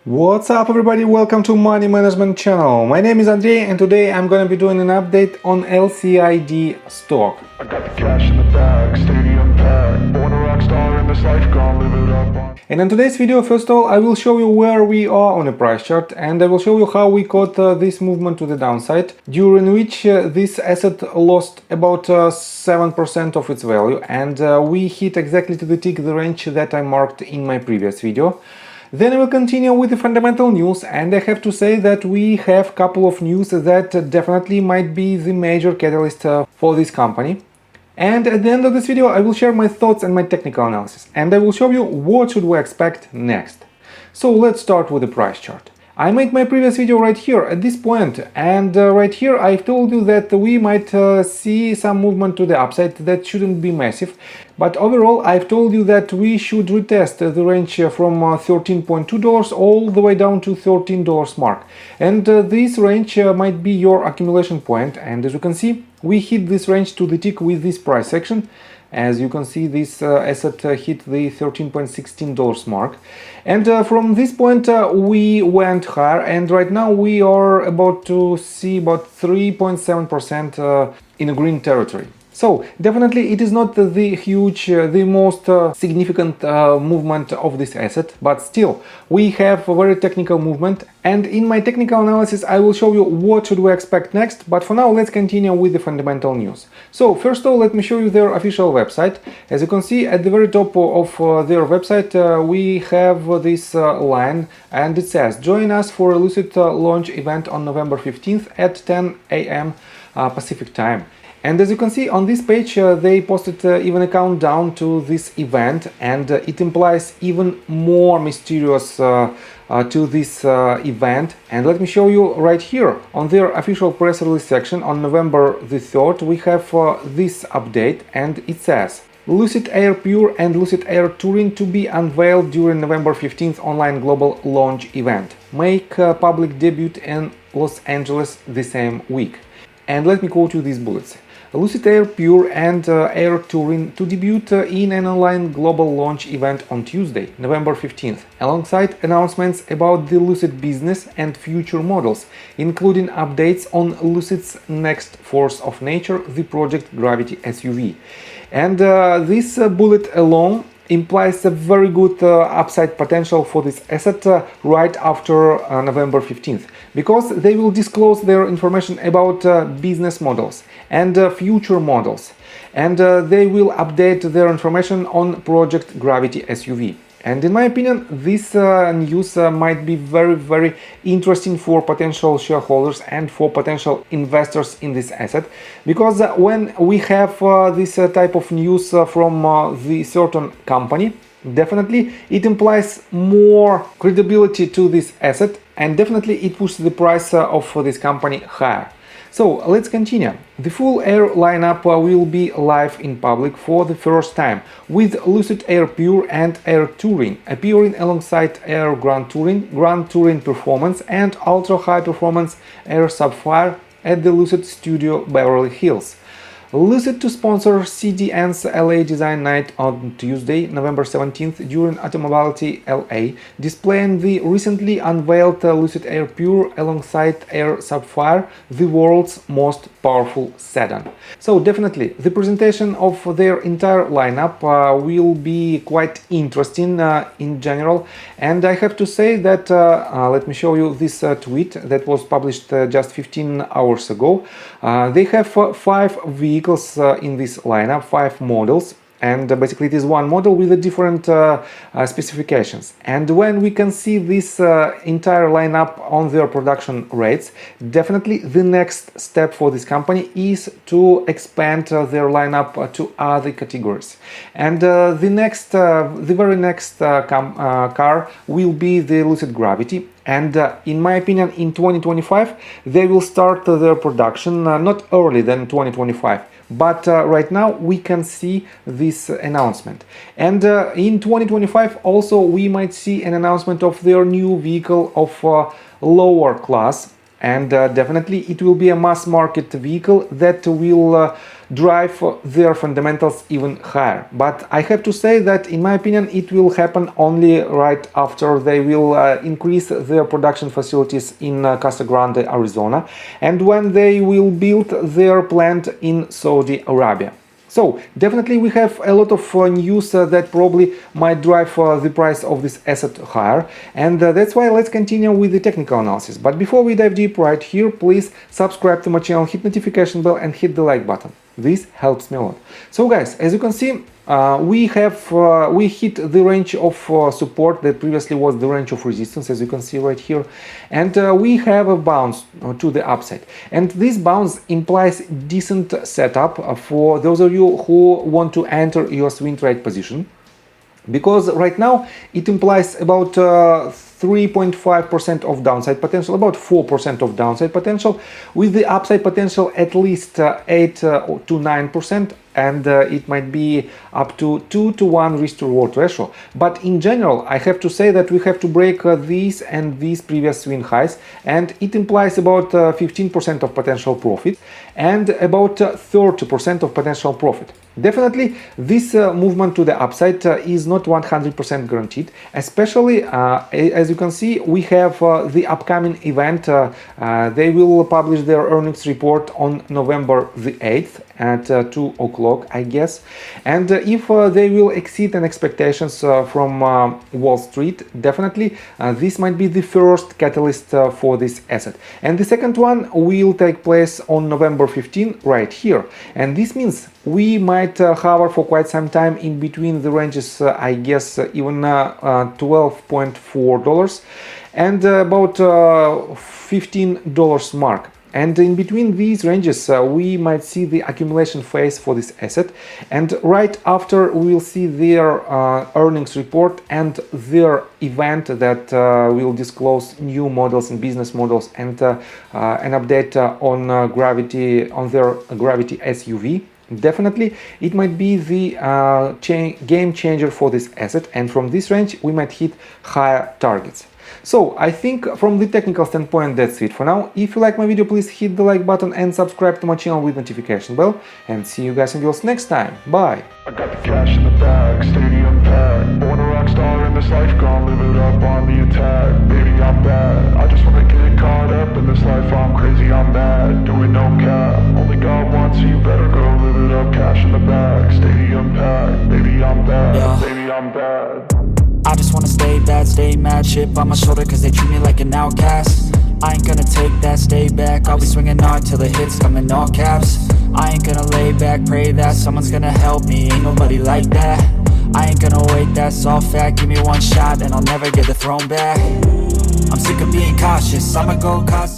What's up everybody, welcome to Money Management channel. My name is Andrei and today I'm gonna be doing an update on LCID stock. I got the cash in the bag, stadium packed, born a rock star in this life, gonna live it up. And in today's video, first of all, I will show you where we are on a price chart and I will show you how we caught this movement to the downside, during which this asset lost about 7% of its value, and we hit exactly to the tick the range that I marked in my previous video. Then I will continue with the fundamental news, and I have to say that we have a couple of news that definitely might be the major catalyst for this company. And at the end of this video I will share my thoughts and my technical analysis, and I will show you what should we expect next. So let's start with the price chart. I made my previous video right here at this point, and right here I've told you that we might see some movement to the upside that shouldn't be massive, but overall I've told you that we should retest the range from $13.2 all the way down to $13 mark, and this range might be your accumulation point, and as you can see we hit this range to the tick with this price action. As you can see, this asset hit the $13.16 mark, and from this point we went higher, and right now we are about to see about 3.7% in a green territory. So definitely it is not the huge, the most significant movement of this asset, but still we have a very technical movement, and in my technical analysis I will show you what should we expect next. But for now let's continue with the fundamental news. So first of all, let me show you their official website. As you can see at the very top of their website we have this line, and it says join us for a Lucid launch event on November 15th at 10 a.m. Pacific time. And as you can see on this page, they posted even a countdown to this event, and it implies even more mysterious to this event. And let me show you right here on their official press release section on November the 3rd, we have this update, and it says Lucid Air Pure and Lucid Air Touring to be unveiled during November 15th online global launch event. Make public debut in Los Angeles the same week. And let me quote you these bullets. Lucid Air Pure and Air Touring to debut in an online global launch event on Tuesday, November 15th, alongside announcements about the Lucid business and future models, including updates on Lucid's next force of nature, the Project Gravity SUV. And this bullet alone implies a very good upside potential for this asset right after November 15th, because they will disclose their information about business models and future models, and they will update their information on Project Gravity SUV. And in my opinion, this news might be very interesting for potential shareholders and for potential investors in this asset, because when we have this type of news from the certain company, definitely it implies more credibility to this asset, and definitely it pushes the price of this company higher. So let's continue. The full Air lineup will be live in public for the first time, with Lucid Air Pure and Air Touring appearing alongside Air Grand Touring Performance and Ultra High Performance Air Sapphire at the Lucid Studio Beverly Hills. Lucid to sponsor CDN's LA Design Night on Tuesday, November 17th during Automobility LA, displaying the recently unveiled Lucid Air Pure alongside Air Sapphire, the world's most powerful sedan. So definitely the presentation of their entire lineup will be quite interesting in general, and I have to say that let me show you this tweet that was published just 15 hours ago. They have 5 vehicles in this lineup, 5 models, and basically it is one model with the different specifications. And when we can see this entire lineup on their production rates, definitely the next step for this company is to expand their lineup to other categories. And the very next car will be the Lucid Gravity. And in my opinion, in 2025 they will start their production, not early than 2025, but right now we can see this announcement. And in 2025 also we might see an announcement of their new vehicle of lower class, and definitely it will be a mass market vehicle that will drive their fundamentals even higher. But I have to say that in my opinion it will happen only right after they will increase their production facilities in Casa Grande, Arizona, and when they will build their plant in Saudi Arabia. So definitely we have a lot of news that probably might drive the price of this asset higher, and that's why let's continue with the technical analysis. But before we dive deep right here, please subscribe to my channel, hit notification bell and hit the like button. This helps me a lot. So guys, as you can see, we hit the range of support that previously was the range of resistance, as you can see right here, and we have a bounce to the upside, and this bounce implies decent setup for those of you who want to enter your swing trade position, because right now it implies about 3.5% of downside potential, about 4% of downside potential, with the upside potential at least 8 to 9%, and it might be up to 2 to 1 risk to reward ratio. But in general, I have to say that we have to break these and these previous swing highs, and it implies about 15% of potential profit and about 30% of potential profit. Definitely, this movement to the upside is not 100% guaranteed, especially as you can see, we have the upcoming event. They will publish their earnings report on November the 8th at 2 o'clock, I guess. And if they will exceed an expectations from Wall Street, definitely this might be the first catalyst for this asset. And the second one will take place on November 15 right here. And this means we might hover for quite some time in between the ranges, I guess even $12.4 and about $15 mark. And in between these ranges, we might see the accumulation phase for this asset. And right after, we will see their earnings report and their event that will disclose new models and business models and an update on their Gravity SUV. Definitely, it might be the game changer for this asset, and from this range, we might hit higher targets. So I think from the technical standpoint that's it for now. If you like my video, please hit the like button and subscribe to my channel with notification bell, and see you guys and girls next time. Bye! I got the cash in the bag, stadium packed. Born a rock star in this life, gone live it up on the attack. Baby, I'm bad, I just wanna get caught up in this life. I'm crazy, I'm mad, doing no cap. Only God wants, so you better go live it up. Cash in the bag, stadium packed. Baby, I'm bad, baby, I'm bad. I just wanna stay bad, stay mad, chip on my shoulder cause they treat me like an outcast. I ain't gonna take that, stay back, I'll be swinging hard till the hits come in all caps. I ain't gonna lay back, pray that someone's gonna help me, ain't nobody like that. I ain't gonna wait, that's all fact, give me one shot and I'll never get the throne back. I'm sick of being cautious, I'ma go cause